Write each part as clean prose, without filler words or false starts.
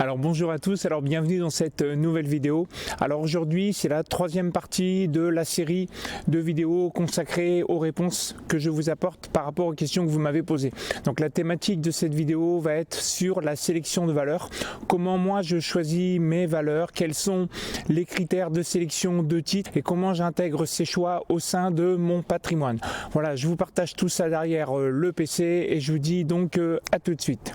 Alors bonjour à tous, alors bienvenue dans cette nouvelle vidéo. Alors aujourd'hui c'est la troisième partie de la série de vidéos consacrées aux réponses que je vous apporte par rapport aux questions que vous m'avez posées. Donc la thématique de cette vidéo va être sur la sélection de valeurs, comment moi je choisis mes valeurs, quels sont les critères de sélection de titres et comment j'intègre ces choix au sein de mon patrimoine. Voilà, je vous partage tout ça derrière le PC et je vous dis donc à tout de suite.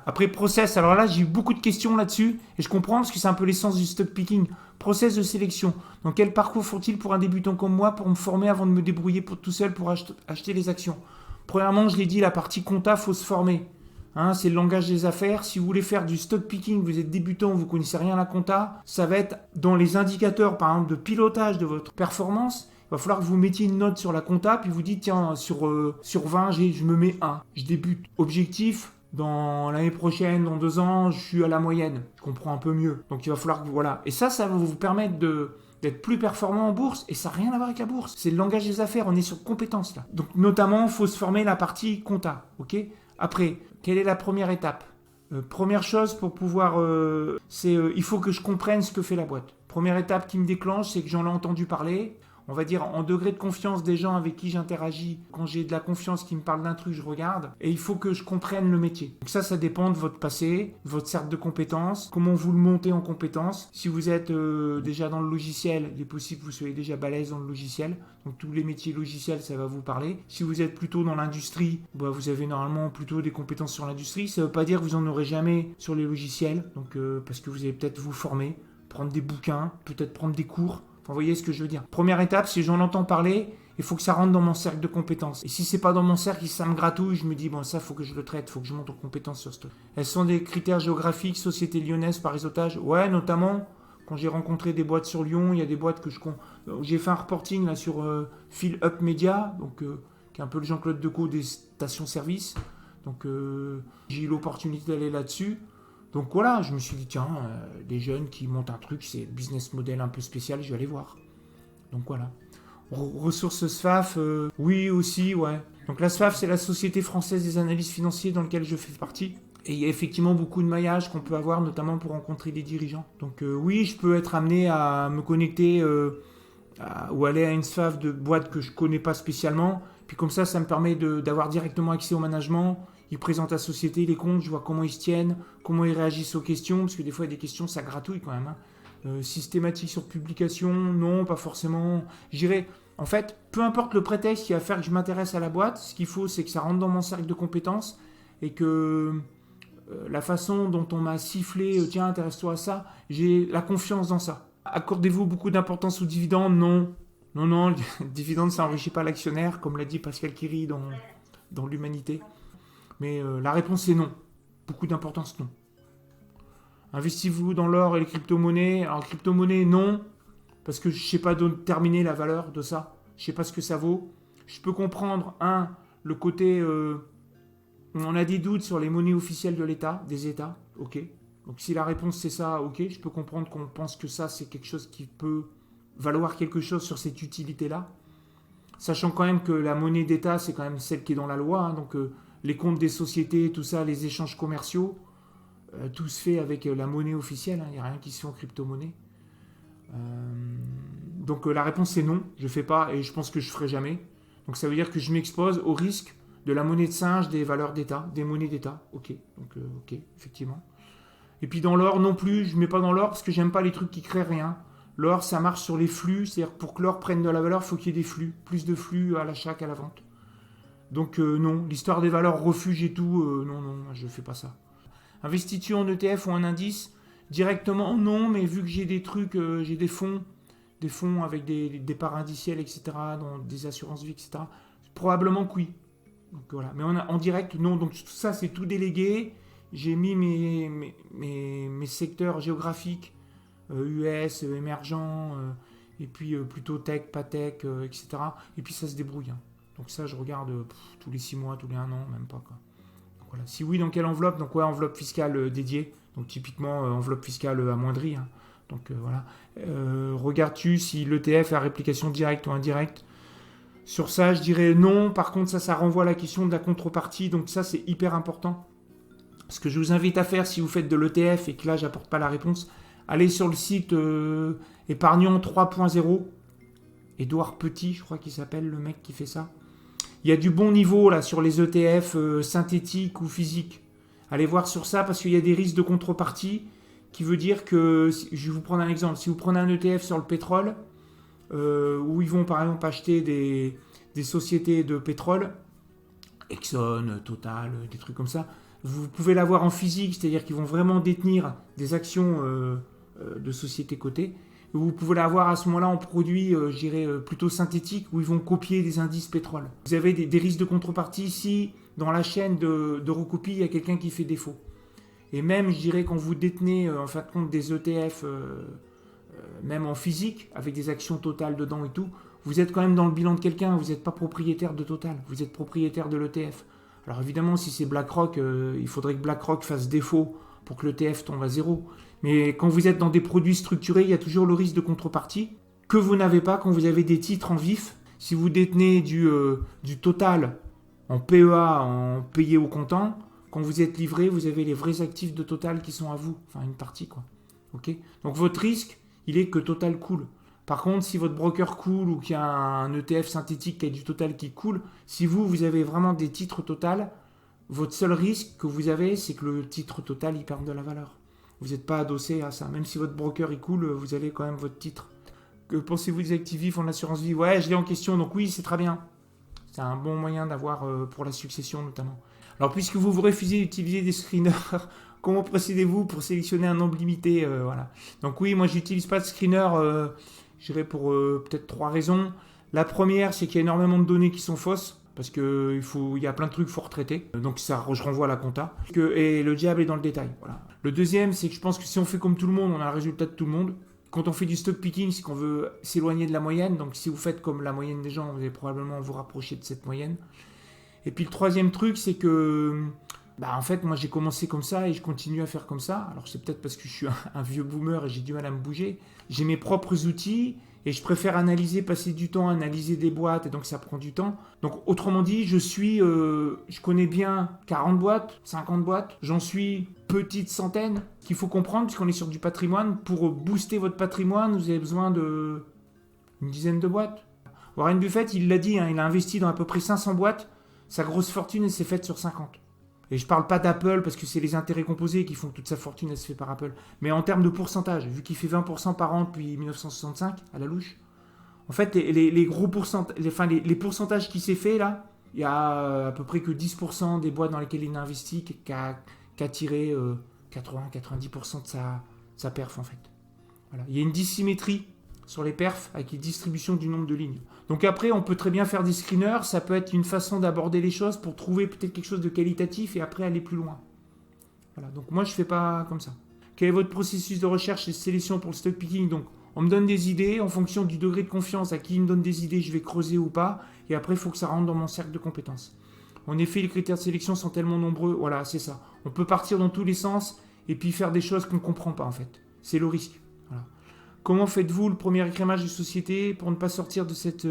Après process, alors là j'ai eu beaucoup de questions là-dessus et je comprends parce que c'est un peu l'essence du stock picking. Process de sélection. Donc quel parcours faut-il pour un débutant comme moi pour me former avant de me débrouiller pour tout seul pour acheter les actions? Premièrement, je l'ai dit, la partie compta, faut se former. C'est le langage des affaires. Si vous voulez faire du stock picking, vous êtes débutant, vous ne connaissez rien à la compta, ça va être dans les indicateurs par exemple de pilotage de votre performance. Il va falloir que vous mettiez une note sur la compta puis vous dites tiens sur 20 je me mets 1. Je débute. Objectif, dans l'année prochaine, dans 2 ans, je suis à la moyenne. Je comprends un peu mieux. Donc il va falloir que voilà. Et ça va vous permettre d'être plus performant en bourse. Et ça n'a rien à voir avec la bourse. C'est le langage des affaires. On est sur compétences là. Donc notamment, il faut se former la partie compta. Ok. Après, quelle est la première étape? Première chose pour pouvoir, il faut que je comprenne ce que fait la boîte. Première étape qui me déclenche, c'est que j'en ai entendu parler. On va dire en degré de confiance des gens avec qui j'interagis. Quand j'ai de la confiance qui me parle d'un truc, je regarde. Et il faut que je comprenne le métier. Donc ça dépend de votre passé, de votre cercle de compétences, comment vous le montez en compétences. Si vous êtes déjà dans le logiciel, il est possible que vous soyez déjà balèze dans le logiciel. Donc tous les métiers logiciels, ça va vous parler. Si vous êtes plutôt dans l'industrie, vous avez normalement plutôt des compétences sur l'industrie. Ça ne veut pas dire que vous n'en aurez jamais sur les logiciels. Donc parce que vous allez peut-être vous former, prendre des bouquins, peut-être prendre des cours. Enfin, vous voyez ce que je veux dire. Première étape, si j'en entends parler, il faut que ça rentre dans mon cercle de compétences. Et si c'est pas dans mon cercle, ça me gratouille, je me dis, bon, ça, faut que je le traite, faut que je monte en compétences sur ce truc. Elles sont des critères géographiques, société lyonnaise par réseautage. Ouais, notamment, quand j'ai rencontré des boîtes sur Lyon, il y a des boîtes que j'ai fait un reporting là sur Fill Up Media, donc, qui est un peu le Jean-Claude Decaux des stations-service. Donc, j'ai eu l'opportunité d'aller là-dessus. Donc voilà, je me suis dit, tiens, des jeunes qui montent un truc, c'est business model un peu spécial, je vais aller voir. Donc voilà. Ressources SFAF, oui aussi, ouais. Donc la SFAF, c'est la Société Française des Analystes Financiers dans laquelle je fais partie. Et il y a effectivement beaucoup de maillage qu'on peut avoir, notamment pour rencontrer des dirigeants. Donc oui, je peux être amené à me connecter ou aller à une SFAF de boîte que je ne connais pas spécialement. Puis comme ça me permet d'avoir directement accès au management. Ils présentent la société, les comptes, je vois comment ils se tiennent, comment ils réagissent aux questions, parce que des fois, il y a des questions, ça gratouille quand même. Systématique sur publication, non, pas forcément. J'irais, en fait, peu importe le prétexte qui va faire que je m'intéresse à la boîte, ce qu'il faut, c'est que ça rentre dans mon cercle de compétences et que la façon dont on m'a sifflé, tiens, intéresse-toi à ça, j'ai la confiance dans ça. Accordez-vous beaucoup d'importance aux dividendes? Non. Non, le dividende, ça n'enrichit pas l'actionnaire, comme l'a dit Pascal Quéry dans l'Humanité. Mais la réponse est non. Beaucoup d'importance, non. Investissez-vous dans l'or et les crypto-monnaies? Alors, crypto-monnaies, non. Parce que je ne sais pas déterminer la valeur de ça. Je ne sais pas ce que ça vaut. Je peux comprendre, le côté... on a des doutes sur les monnaies officielles de l'État, des États. Ok. Donc, si la réponse c'est ça, ok. Je peux comprendre qu'on pense que ça, c'est quelque chose qui peut valoir quelque chose sur cette utilité-là. Sachant quand même que la monnaie d'État, c'est quand même celle qui est dans la loi. Donc... les comptes des sociétés, tout ça, les échanges commerciaux, tout se fait avec la monnaie officielle. Il n'y a rien qui se fait en crypto-monnaie. Donc la réponse est non, je ne fais pas et je pense que je ne ferai jamais. Donc ça veut dire que je m'expose au risque de la monnaie de singe, des valeurs d'État, des monnaies d'État. Ok, donc ok, effectivement. Et puis dans l'or non plus, je ne mets pas dans l'or parce que j'aime pas les trucs qui créent rien. L'or, ça marche sur les flux, c'est-à-dire pour que l'or prenne de la valeur, il faut qu'il y ait des flux, plus de flux à l'achat qu'à la vente. Donc non, l'histoire des valeurs refuge et tout, non, je ne fais pas ça. Investiture en ETF ou en indice, directement non, mais vu que j'ai des trucs, j'ai des fonds avec des parts indicielles, etc., dans des assurances vie, etc., probablement que oui. Donc voilà, mais en direct, non, donc tout ça c'est tout délégué. J'ai mis mes secteurs géographiques, US, émergents, et puis plutôt tech, pas tech, etc., et puis ça se débrouille, Donc ça, je regarde tous les 6 mois, tous les 1 an, même pas quoi. Donc voilà. Si oui, dans quelle enveloppe? Donc ouais, enveloppe fiscale dédiée. Donc typiquement, enveloppe fiscale amoindrie. Donc voilà. Regardes-tu si l'ETF a réplication directe ou indirecte? Sur ça, je dirais non. Par contre, ça renvoie à la question de la contrepartie. Donc ça, c'est hyper important. Ce que je vous invite à faire si vous faites de l'ETF et que là, j'apporte pas la réponse, allez sur le site Épargnant 3.0. Édouard Petit, je crois qu'il s'appelle, le mec qui fait ça. Il y a du bon niveau là sur les ETF synthétiques ou physiques. Allez voir sur ça parce qu'il y a des risques de contrepartie qui veut dire que, je vais vous prendre un exemple, si vous prenez un ETF sur le pétrole, où ils vont par exemple acheter des sociétés de pétrole, Exxon, Total, des trucs comme ça, vous pouvez l'avoir en physique, c'est-à-dire qu'ils vont vraiment détenir des actions de sociétés cotées. Vous pouvez l'avoir à ce moment-là en produit, je dirais, plutôt synthétique, où ils vont copier des indices pétrole. Vous avez des risques de contrepartie si, dans la chaîne de recopie, il y a quelqu'un qui fait défaut. Et même, je dirais, quand vous détenez, en fin de compte, des ETF, même en physique, avec des actions totales dedans et tout, vous êtes quand même dans le bilan de quelqu'un, vous n'êtes pas propriétaire de Total, vous êtes propriétaire de l'ETF. Alors évidemment, si c'est BlackRock, il faudrait que BlackRock fasse défaut pour que l'ETF tombe à zéro. Mais quand vous êtes dans des produits structurés, il y a toujours le risque de contrepartie que vous n'avez pas quand vous avez des titres en vif. Si vous détenez du Total en PEA, en payé au comptant, quand vous êtes livré, vous avez les vrais actifs de Total qui sont à vous. Enfin, une partie, quoi. Ok ? Donc votre risque, il est que Total coule. Par contre, si votre broker coule ou qu'il y a un ETF synthétique qui a du Total qui coule, si vous avez vraiment des titres Total, votre seul risque que vous avez, c'est que le titre Total, il perde de la valeur. Vous n'êtes pas adossé à ça. Même si votre broker, il coule, vous avez quand même votre titre. Que pensez-vous des actifs vifs en assurance vie? Ouais, je l'ai en question, donc oui, c'est très bien. C'est un bon moyen d'avoir pour la succession, notamment. Alors, puisque vous refusez d'utiliser des screeners, comment procédez-vous pour sélectionner un nombre limité voilà. Donc oui, moi, je n'utilise pas de screener, je dirais pour peut-être 3 raisons. La première, c'est qu'il y a énormément de données qui sont fausses. Parce qu'il y a plein de trucs qu'il faut retraiter. Donc ça, je renvoie à la compta. Et le diable est dans le détail. Voilà. Le deuxième, c'est que je pense que si on fait comme tout le monde, on a le résultat de tout le monde. Quand on fait du stock picking, c'est qu'on veut s'éloigner de la moyenne. Donc si vous faites comme la moyenne des gens, vous allez probablement vous rapprocher de cette moyenne. Et puis le troisième truc, c'est que... en fait, moi j'ai commencé comme ça et je continue à faire comme ça. Alors c'est peut-être parce que je suis un vieux boomer et j'ai du mal à me bouger. J'ai mes propres outils. Et je préfère passer du temps à analyser des boîtes, et donc ça prend du temps. Donc autrement dit, je connais bien 40 boîtes, 50 boîtes, j'en suis petite centaine. Ce qu'il faut comprendre, puisqu'on est sur du patrimoine, pour booster votre patrimoine, vous avez besoin d'une dizaine de boîtes. Warren Buffett, il l'a dit, il a investi dans à peu près 500 boîtes, sa grosse fortune, elle s'est faite sur 50. Et je ne parle pas d'Apple parce que c'est les intérêts composés qui font que toute sa fortune elle se fait par Apple. Mais en termes de pourcentage, vu qu'il fait 20% par an depuis 1965 à la louche, en fait les gros pourcentages, les pourcentages qui s'est fait là, il y a à peu près que 10% des boîtes dans lesquelles il a investi qui a tiré 80-90% de sa perf en fait. Voilà. Il y a une dissymétrie sur les perfs avec une distribution du nombre de lignes. Donc après, on peut très bien faire des screeners, ça peut être une façon d'aborder les choses pour trouver peut-être quelque chose de qualitatif et après aller plus loin. Voilà, donc moi je ne fais pas comme ça. Quel est votre processus de recherche et de sélection pour le stock picking? Donc on me donne des idées, en fonction du degré de confiance à qui il me donne des idées, je vais creuser ou pas, et après il faut que ça rentre dans mon cercle de compétences. En effet, les critères de sélection sont tellement nombreux, voilà, c'est ça. On peut partir dans tous les sens et puis faire des choses qu'on ne comprend pas en fait. C'est le risque. Voilà. Comment faites-vous le premier écrémage de société pour ne pas sortir de cette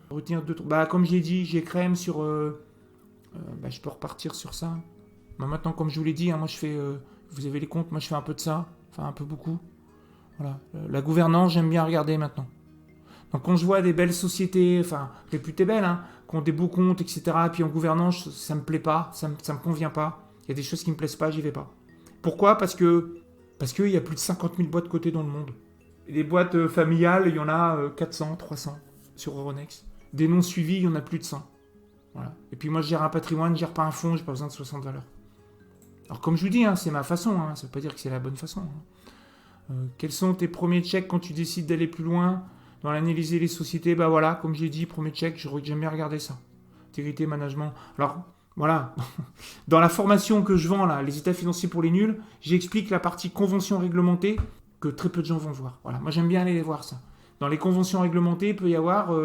routine de... Comme j'ai dit, j'écrème sur... je peux repartir sur ça. Maintenant, comme je vous l'ai dit, moi je fais... vous avez les comptes, moi je fais un peu de ça. Enfin, un peu beaucoup. Voilà. La gouvernance, j'aime bien regarder maintenant. Donc quand je vois des belles sociétés, réputées belles, qui ont des beaux comptes, etc., puis en gouvernance, ça me plaît pas, ça me convient pas. Il y a des choses qui me plaisent pas, j'y vais pas. Pourquoi? Parce qu'il y a plus de 50 000 boîtes cotées dans le monde. Et des boîtes familiales, il y en a 400, 300 sur Euronext. Des non suivis, il y en a plus de 100. Voilà. Et puis moi, je gère un patrimoine, je ne gère pas un fonds, j'ai pas besoin de 60 valeurs. Alors comme je vous dis, c'est ma façon, ça ne veut pas dire que c'est la bonne façon. Quels sont tes premiers checks quand tu décides d'aller plus loin dans l'analyser les sociétés? Voilà, comme j'ai dit, premier check, j'aime bien regarder ça. Intégrité, management. Alors, voilà. Dans la formation que je vends, là, les états financiers pour les nuls, j'explique la partie convention réglementée que très peu de gens vont voir. Voilà. Moi, j'aime bien aller les voir, ça. Dans les conventions réglementées, il peut y avoir...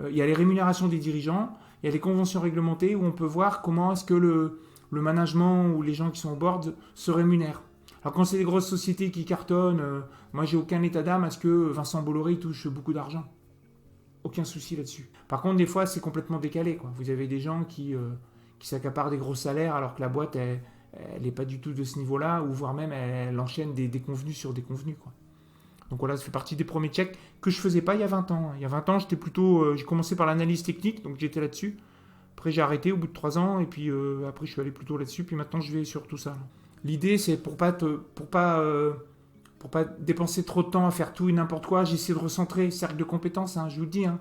il y a les rémunérations des dirigeants, il y a les conventions réglementées où on peut voir comment est-ce que le management ou les gens qui sont au board se rémunèrent. Alors quand c'est des grosses sociétés qui cartonnent, moi j'ai aucun état d'âme à ce que Vincent Bolloré touche beaucoup d'argent. Aucun souci là-dessus. Par contre, des fois, c'est complètement décalé, quoi. Vous avez des gens qui s'accaparent des gros salaires alors que la boîte, elle n'est pas du tout de ce niveau-là, ou voire même elle enchaîne des déconvenus sur déconvenus, quoi. Donc voilà, ça fait partie des premiers checks que je faisais pas il y a 20 ans. Il y a 20 ans, j'étais plutôt, j'ai commencé par l'analyse technique, donc j'étais là-dessus. Après, j'ai arrêté au bout de 3 ans, et puis après, je suis allé plutôt là-dessus, puis maintenant, je vais sur tout ça, là. L'idée, c'est pour pas dépenser trop de temps à faire tout et n'importe quoi, j'essaie de recentrer, cercle de compétences, hein, je vous le dis. Hein.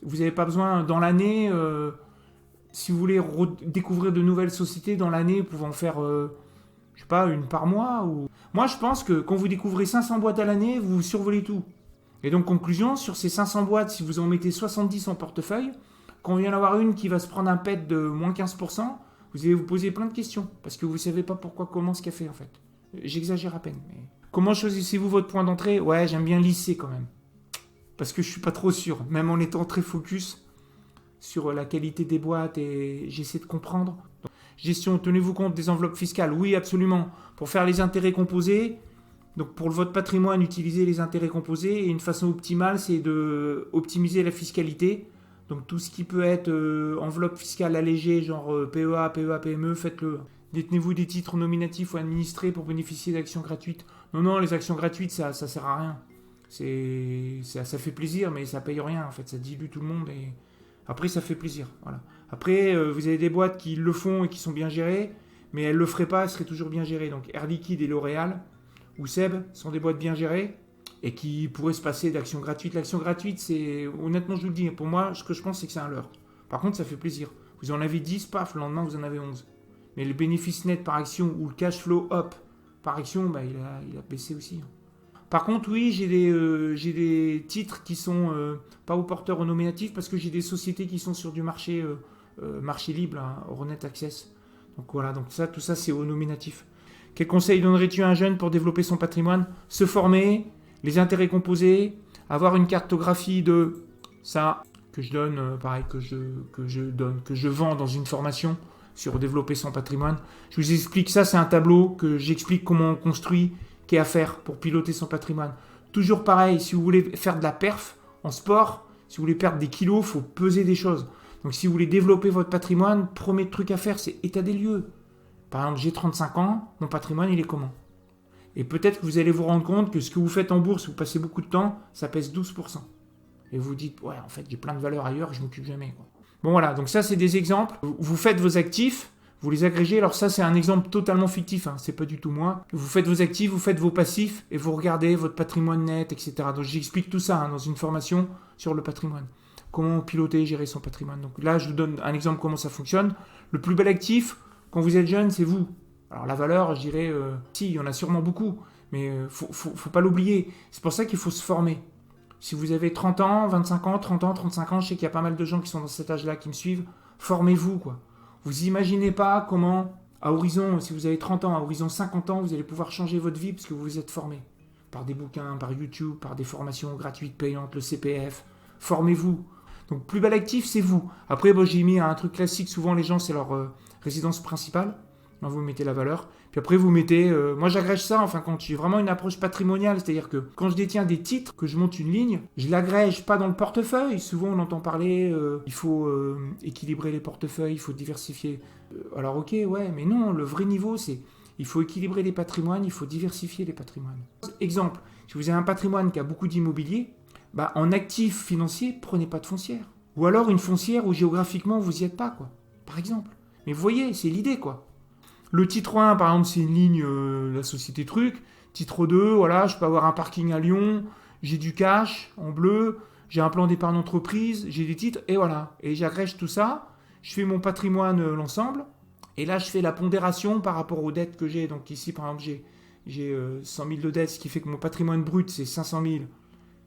Vous n'avez pas besoin, dans l'année, si vous voulez découvrir de nouvelles sociétés dans l'année, vous pouvez en faire, je sais pas, une par mois. Ou... Moi, je pense que quand vous découvrez 500 boîtes à l'année, vous survolez tout. Et donc, conclusion, sur ces 500 boîtes, si vous en mettez 70 en portefeuille, quand il vient d'en avoir une qui va se prendre un pet de moins 15%, vous allez vous poser plein de questions, parce que vous ne savez pas pourquoi, comment ce qu'a fait, en fait. J'exagère à peine, mais... Comment choisissez-vous votre point d'entrée? Ouais, j'aime bien lisser quand même. Parce que je suis pas trop sûr, même en étant très focus sur la qualité des boîtes et j'essaie de comprendre. Gestion, tenez-vous compte des enveloppes fiscales? Oui, absolument. Pour faire les intérêts composés, donc pour votre patrimoine, utilisez les intérêts composés et une façon optimale, c'est de optimiser la fiscalité. Donc tout ce qui peut être enveloppe fiscale allégée, genre PEA, PEA, PME, faites-le. Détenez-vous des titres nominatifs ou administrés pour bénéficier d'actions gratuites? Non, les actions gratuites, ça sert à rien. Ça fait plaisir, mais ça paye rien, en fait. Ça dilue tout le monde et après, ça fait plaisir. Voilà. Après, vous avez des boîtes qui le font et qui sont bien gérées, mais elles ne le feraient pas, elles seraient toujours bien gérées. Donc Air Liquide et L'Oréal ou Seb sont des boîtes bien gérées et qui pourraient se passer d'actions gratuites. L'action gratuite, c'est, honnêtement, je vous le dis, pour moi, ce que je pense, c'est que c'est un leurre. Par contre, ça fait plaisir. Vous en avez 10, paf, le lendemain, vous en avez 11. Mais le bénéfice net par action ou le cash flow hop par action, bah, il a baissé aussi. Par contre, oui, j'ai des titres qui sont pas au porteur au nominatif parce que j'ai des sociétés qui sont sur du marché libre, hein, Euronet Access. Donc voilà, donc tout ça c'est au nominatif. Quel conseil donnerais-tu à un jeune pour développer son patrimoine? Se former, les intérêts composés, avoir une cartographie de ça que je donne, pareil, que je vends dans une formation sur développer son patrimoine. Je vous explique ça, c'est un tableau que j'explique comment on construit, qui est à faire pour piloter son patrimoine. Toujours pareil, si vous voulez faire de la perf en sport, si vous voulez perdre des kilos, il faut peser des choses. Donc si vous voulez développer votre patrimoine, premier truc à faire, c'est état des lieux. Par exemple, j'ai 35 ans, mon patrimoine, il est comment? Et peut-être que vous allez vous rendre compte que ce que vous faites en bourse, vous passez beaucoup de temps, ça pèse 12%. Et vous dites, ouais, en fait, j'ai plein de valeurs ailleurs et je ne m'occupe jamais, quoi. Bon voilà, donc ça c'est des exemples. Vous faites vos actifs, vous les agrégez. Alors ça c'est un exemple totalement fictif, hein, c'est pas du tout moi. Vous faites vos actifs, vous faites vos passifs et vous regardez votre patrimoine net, etc. Donc j'explique tout ça dans une formation sur le patrimoine. Comment piloter, gérer son patrimoine. Donc là je vous donne un exemple comment ça fonctionne. Le plus bel actif quand vous êtes jeune, c'est vous. Alors la valeur, je dirais, si, il y en a sûrement beaucoup, mais faut pas l'oublier. C'est pour ça qu'il faut se former. Si vous avez 30 ans, 25 ans, 30 ans, 35 ans, je sais qu'il y a pas mal de gens qui sont dans cet âge-là qui me suivent, formez-vous, quoi. Vous imaginez pas comment, à horizon, si vous avez 30 ans, à horizon 50 ans, vous allez pouvoir changer votre vie parce que vous vous êtes formé. Par des bouquins, par YouTube, par des formations gratuites, payantes, le CPF. Formez-vous. Donc, plus bel actif, c'est vous. Après, j'ai mis un truc classique, souvent les gens, c'est leur résidence principale. Là, vous mettez la valeur. Puis après, vous mettez... moi, j'agrège ça, enfin, quand j'ai vraiment une approche patrimoniale. C'est-à-dire que quand je détiens des titres, que je monte une ligne, je l'agrège pas dans le portefeuille. Souvent, on entend parler, il faut équilibrer les portefeuilles, il faut diversifier. Alors, ok, ouais, mais non, le vrai niveau, c'est... Il faut équilibrer les patrimoines, il faut diversifier les patrimoines. Exemple, si vous avez un patrimoine qui a beaucoup d'immobilier, bah, en actif financier, prenez pas de foncière. Ou alors une foncière où géographiquement, vous y êtes pas, quoi. Par exemple. Mais vous voyez, c'est l'idée, quoi. Le titre 1, par exemple, c'est une ligne la société truc. Titre 2, voilà, je peux avoir un parking à Lyon, j'ai du cash en bleu, j'ai un plan d'épargne entreprise, j'ai des titres, et voilà. Et j'agrège tout ça, je fais mon patrimoine, l'ensemble, et là, je fais la pondération par rapport aux dettes que j'ai. Donc ici, par exemple, j'ai 100 000 de dettes, ce qui fait que mon patrimoine brut, c'est 500 000.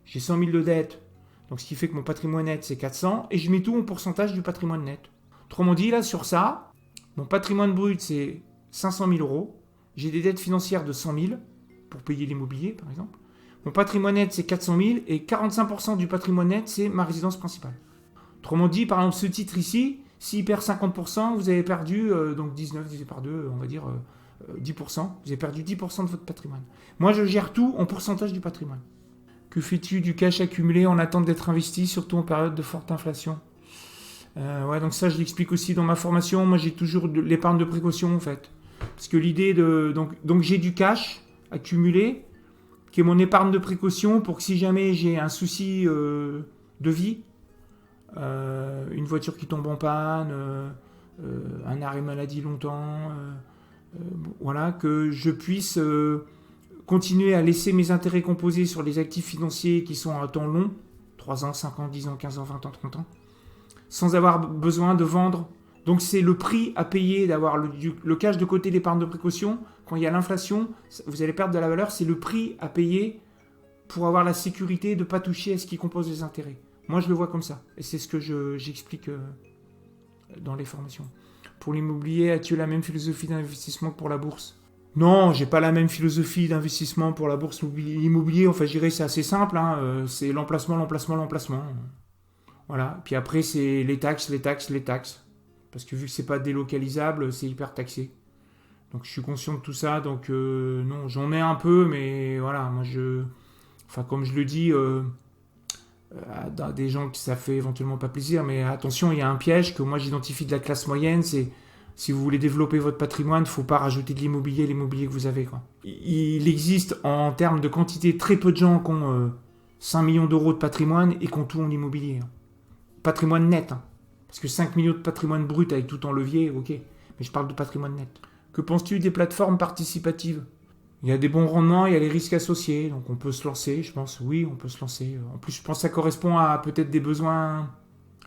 J'ai 100 000 de dettes, donc ce qui fait que mon patrimoine net, c'est 400, et je mets tout en pourcentage du patrimoine net. Autrement dit, là, sur ça, mon patrimoine brut, c'est 500 000 euros. J'ai des dettes financières de 100 000 pour payer l'immobilier, par exemple. Mon patrimoine net, c'est 400 000 et 45% du patrimoine net, c'est ma résidence principale. Autrement dit, par exemple, ce titre ici, s'il perd 50%, vous avez perdu donc 19 divisé par 2, on va dire 10%. Vous avez perdu 10% de votre patrimoine. Moi, je gère tout en pourcentage du patrimoine. Que fais-tu du cash accumulé en attente d'être investi, surtout en période de forte inflation? Ouais, donc ça, je l'explique aussi dans ma formation. Moi, j'ai toujours de l'épargne de précaution, en fait. Parce que l'idée de... Donc j'ai du cash accumulé, qui est mon épargne de précaution pour que si jamais j'ai un souci de vie, une voiture qui tombe en panne, un arrêt maladie longtemps, voilà, que je puisse continuer à laisser mes intérêts composés sur les actifs financiers qui sont à temps long, 3 ans, 5 ans, 10 ans, 15 ans, 20 ans, 30 ans, sans avoir besoin de vendre. Donc c'est le prix à payer d'avoir le cash de côté, l'épargne de précaution. Quand il y a l'inflation, vous allez perdre de la valeur, c'est le prix à payer pour avoir la sécurité de ne pas toucher à ce qui compose les intérêts. Moi, je le vois comme ça. Et c'est ce que j'explique dans les formations. Pour l'immobilier, as-tu la même philosophie d'investissement que pour la bourse? Non, j'ai pas la même philosophie d'investissement pour la bourse ou l'immobilier. Enfin, je dirais c'est assez simple. Hein. C'est l'emplacement, l'emplacement, l'emplacement. Voilà. Puis après, c'est les taxes, les taxes, les taxes. Parce que vu que c'est pas délocalisable, c'est hyper taxé. Donc je suis conscient de tout ça. Donc non, j'en ai un peu, mais voilà, moi enfin comme je le dis, à des gens qui ça fait éventuellement pas plaisir, mais attention, il y a un piège que moi j'identifie de la classe moyenne, c'est si vous voulez développer votre patrimoine, il ne faut pas rajouter de l'immobilier que vous avez, quoi. Il existe en termes de quantité très peu de gens qui ont 5 millions d'euros de patrimoine et qui ont tout en immobilier. Hein. Patrimoine net. Hein. Parce que 5 millions de patrimoine brut avec tout en levier, ok. Mais je parle de patrimoine net. Que penses-tu des plateformes participatives? Il y a des bons rendements, il y a les risques associés. Donc on peut se lancer, je pense. Oui, on peut se lancer. En plus, je pense que ça correspond à peut-être des besoins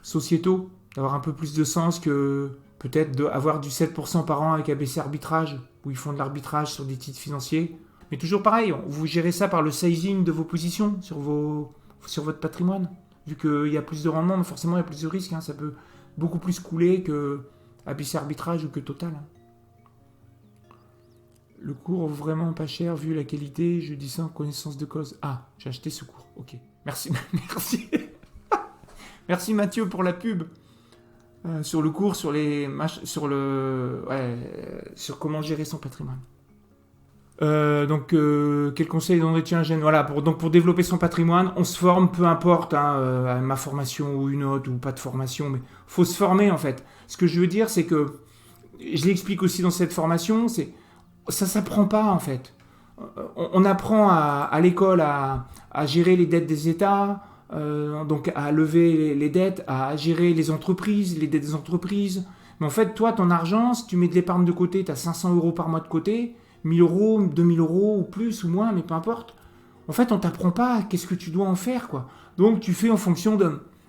sociétaux. D'avoir un peu plus de sens que peut-être d'avoir du 7% par an avec ABC Arbitrage, où ils font de l'arbitrage sur des titres financiers. Mais toujours pareil, vous gérez ça par le sizing de vos positions sur votre patrimoine. Vu qu'il y a plus de rendement, mais forcément il y a plus de risques. Hein. Ça peut beaucoup plus couler que ABC Arbitrage ou que Total. Hein. Le cours vraiment pas cher vu la qualité, je dis ça en connaissance de cause. Ah, j'ai acheté ce cours, ok. Merci, merci. Merci Mathieu pour la pub. Sur le cours, sur comment gérer son patrimoine. Quel conseil donnerais-tu à un jeune? Voilà, pour développer son patrimoine, on se forme, peu importe, à ma formation ou une autre, ou pas de formation, mais faut se former en fait. Ce que je veux dire, c'est que, je l'explique aussi dans cette formation, ça s'apprend pas en fait. On apprend à l'école à gérer les dettes des États, donc à lever les dettes, à gérer les entreprises, les dettes des entreprises. Mais en fait, toi, ton argent, si tu mets de l'épargne de côté, tu as 500 € par mois de côté, 1000 €, 2000 € ou plus ou moins, mais peu importe. En fait, on t'apprend pas qu'est-ce que tu dois en faire, quoi. Donc, tu fais en fonction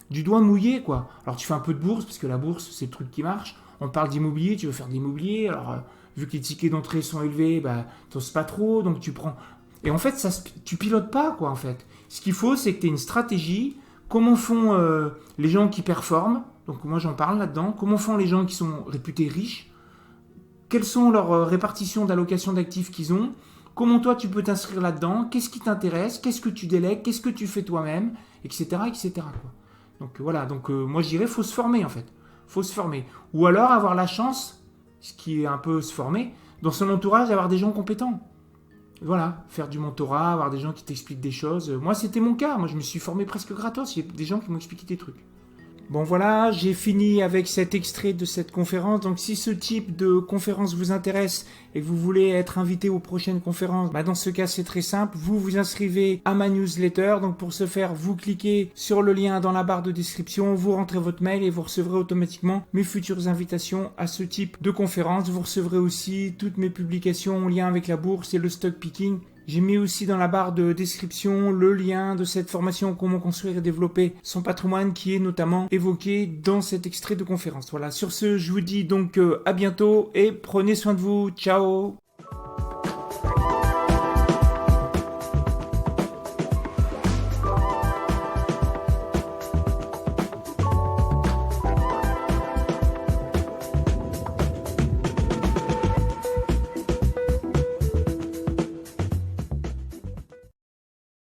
du doigt mouillé, quoi. Alors, tu fais un peu de bourse, parce que la bourse, c'est le truc qui marche. On te parle d'immobilier, tu veux faire de l'immobilier. Alors, vu que les tickets d'entrée sont élevés, bah, t'oses pas trop, donc tu prends... Et en fait, tu pilotes pas, quoi, en fait. Ce qu'il faut, c'est que tu aies une stratégie. Comment font les gens qui performent? Donc, moi, j'en parle là-dedans. Comment font les gens qui sont réputés riches? Quelles sont leurs répartitions d'allocation d'actifs qu'ils ont? Comment toi, tu peux t'inscrire là-dedans? Qu'est-ce qui t'intéresse? Qu'est-ce que tu délègues? Qu'est-ce que tu fais toi-même? Etc., etc., quoi. Donc, voilà. Donc, moi, je dirais, il faut se former, en fait. Il faut se former. Ou alors avoir la chance, ce qui est un peu se former, dans son entourage, d'avoir des gens compétents. Voilà, faire du mentorat, avoir des gens qui t'expliquent des choses. Moi, c'était mon cas. Moi, je me suis formé presque gratos. Il y a des gens qui m'ont expliqué des trucs. Bon, voilà, j'ai fini avec cet extrait de cette conférence. Donc, si ce type de conférence vous intéresse et que vous voulez être invité aux prochaines conférences, dans ce cas, c'est très simple. Vous vous inscrivez à ma newsletter. Donc, pour ce faire, vous cliquez sur le lien dans la barre de description. Vous rentrez votre mail et vous recevrez automatiquement mes futures invitations à ce type de conférence. Vous recevrez aussi toutes mes publications en lien avec la bourse et le stock picking. J'ai mis aussi dans la barre de description le lien de cette formation comment construire et développer son patrimoine qui est notamment évoqué dans cet extrait de conférence. Voilà, sur ce, je vous dis donc à bientôt et prenez soin de vous. Ciao!